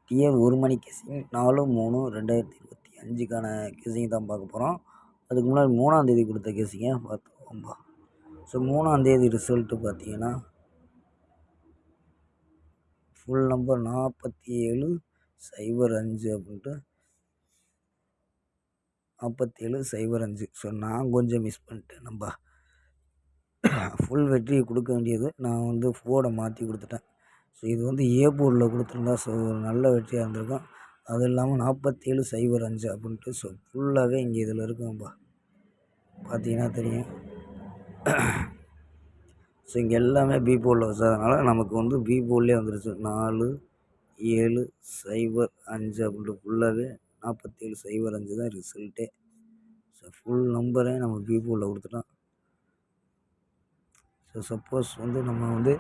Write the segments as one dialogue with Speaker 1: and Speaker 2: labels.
Speaker 1: TR 1 மணி கேசிங் 4/3/2025க்கான கேசிங் தான் பார்க்க போகிறோம். அதுக்கு முன்னாடி 3ஆம் தேதி கொடுத்த கேசிங்க பார்த்துக்கோம்பா. ஸோ 3ஆம் தேதி ரிசல்ட்டு பார்த்தீங்கன்னா ஃபுல் நம்பர் 4705 அப்படின்ட்டு 4705. ஸோ நான் கொஞ்சம் மிஸ் பண்ணிட்டேன். நம்ம ஃபுல் வெற்றியை கொடுக்க வேண்டியது நான் வந்து ஃபோர்டை மாற்றி கொடுத்துட்டேன். ஸோ இது வந்து ஏ போர்டில் கொடுத்துருந்தா ஸோ ஒரு நல்ல வெற்றியாக இருந்திருக்கும். அது இல்லாமல் 4705 அப்படின்ட்டு ஸோ ஃபுல்லாகவே இங்கே இதில் இருக்குங்கப்பா, பார்த்தீங்கன்னா தெரியும். ஸோ இங்கே எல்லாமே பி போர்டில் வச்சதுனால நமக்கு வந்து பி போர்ட்லேயே வந்துருச்சு. 4705 அப்படின்ட்டு ஃபுல்லாகவே 4705 தான் ரிசல்ட்டே. ஸோ ஃபுல் நம்பரே நம்ம பி போர்டில் கொடுத்துட்டோம். ஸோ சப்போஸ் வந்து நம்ம வந்து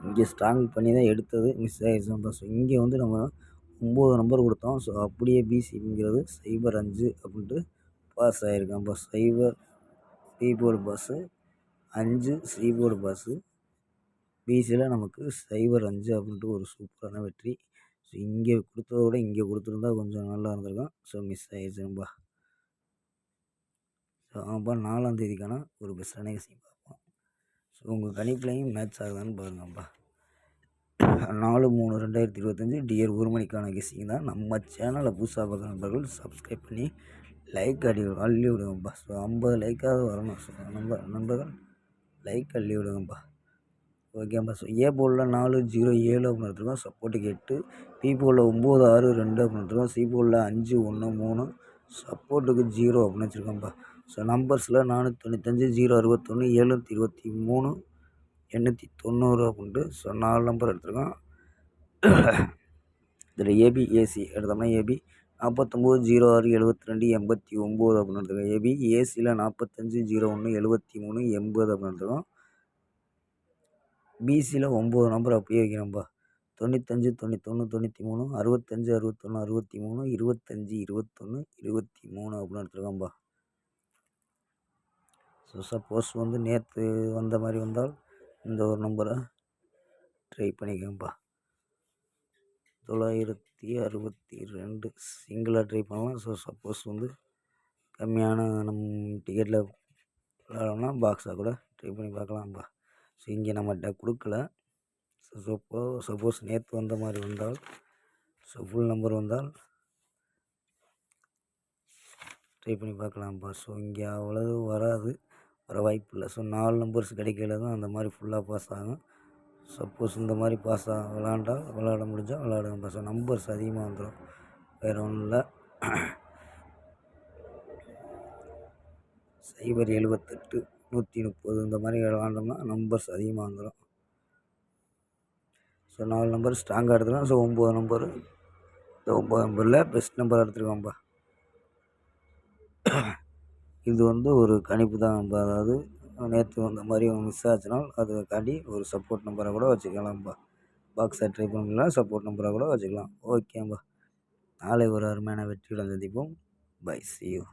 Speaker 1: இங்கே ஸ்ட்ராங் பண்ணி தான் எடுத்தது மிஸ் ஆகிடுச்சு. ஸோ இங்கே வந்து நம்ம 9 நம்பர் கொடுத்தோம். ஸோ அப்படியே பிசிங்கிறது 05 அப்படின்ட்டு பாஸ் ஆகிருக்கேன். 0 B board pass, 5 C board pass, பிசியில் நமக்கு 05 அப்படின்ட்டு ஒரு சூப்பரான வெற்றி. ஸோ இங்கே கொடுத்தத விட இங்கே கொடுத்துருந்தா கொஞ்சம் நல்லா இருந்திருக்கும். So miss ஆகிடுச்சுப்பா. ஸோ 4ஆம் தேதிக்கான ஒரு பெஸ்ட்டான கேசிங் பார்ப்போம். ஸோ உங்கள் கணிப்புலையும் மேட்ச் ஆகுதான்னு பாருங்கப்பா. 4/3/2025 டிஆர் 1 மணிக்கான கெஸ்ஸிங் தான். நம்ம சேனலை புதுசாக பார்க்குற நண்பர்கள் சப்ஸ்கிரைப் பண்ணி லைக் அள்ளி விடுங்கப்பா. ஸோ 50 லைக்காவது வரணும். ஸோ நண்பர்கள் லைக் அள்ளி விடுங்கப்பா. ஓகேப்பா. ஸோ ஏ போர்டில் 407 அப்படின்னு எடுத்துருக்கோம், சப்போர்ட்டுக்கு 8. பி போர்டில் 962 அப்படின்னு எடுத்துருக்கோம், சி போர்டில் 513, சப்போர்ட்டுக்கு 0 அப்படின்னு வச்சுருக்கோம்ப்பா. ஸோ நம்பர்ஸில் 495, 061, 723, 890 அப்படின்ட்டு ஸோ 4 நம்பர் எடுத்துருக்கோம். இதில் ஏபி ஏசி எடுத்தோம்னா ஏபி 49, 06, 72, 89 அப்படின்னு எடுத்துருக்கோம். ஏபி ஏசியில் 45, 01, 73, 80 அப்படின்னு எடுத்துருக்கோம். பிசியில் 9 நம்பர் அப்படியே வைக்கிறோம்ப்பா. 95, 91, 93, 65, 61, 63, 25, 21, 23 அப்படின்னு எடுத்துருக்கோம்ப்பா. ஸோ சப்போஸ் வந்து நேற்று வந்த மாதிரி வந்தால் இந்த ஒரு நம்பரை ட்ரை பண்ணிக்கோங்கப்பா. 962 சிங்கிளாக ட்ரை பண்ணலாம். ஸோ சப்போஸ் வந்து கம்மியான டிக்கெட்டில் விளாடணும்னா பாக்ஸாக கூட ட்ரை பண்ணி பார்க்கலாம்ப்பா. ஸோ இங்கே நம்மகிட்ட கொடுக்கல. ஸோ சப்போஸ் நேற்று வந்த மாதிரி வந்தால் ஸோ ஃபுல் நம்பர் வந்தால் ட்ரை பண்ணி பார்க்கலாம்ப்பா. ஸோ இங்கே அவ்வளவு வராது, வர வாய்ப்பு இல்லை. ஸோ 4 நம்பர்ஸ் கிடைக்கல தான் அந்த மாதிரி ஃபுல்லாக பாஸ் ஆகும். சப்போஸ் இந்த மாதிரி விளாட முடிஞ்சால் விளாடுங்கப்பா. ஸோ நம்பர்ஸ் அதிகமாக வந்துடும், வேறு ஒன்றும் இல்லை. 078, 130 இந்த மாதிரி விளாண்டோம்னா நம்பர்ஸ் அதிகமாக வந்துடும். ஸோ 4 நம்பர் ஸ்ட்ராங்காக எடுத்துக்கலாம். ஸோ 9 நம்பர், இந்த 9 நம்பரில் பெஸ்ட் நம்பர் எடுத்துருக்கோம்ப்பா. இது வந்து ஒரு கணிப்பு தான். அதாவது நேற்று வந்த மாதிரி மிஸ் ஆச்சுனால் அதை காட்டி ஒரு சப்போர்ட் நம்பரை கூட வச்சுக்கலாம்ப்பா. பாக்ஸை ட்ரை பண்ணலாம், சப்போர்ட் நம்பரை கூட வச்சுக்கலாம். ஓகேப்பா. நாளை ஒரு அருமையான வெற்றியுடன் சந்திப்போம். Bye, see you.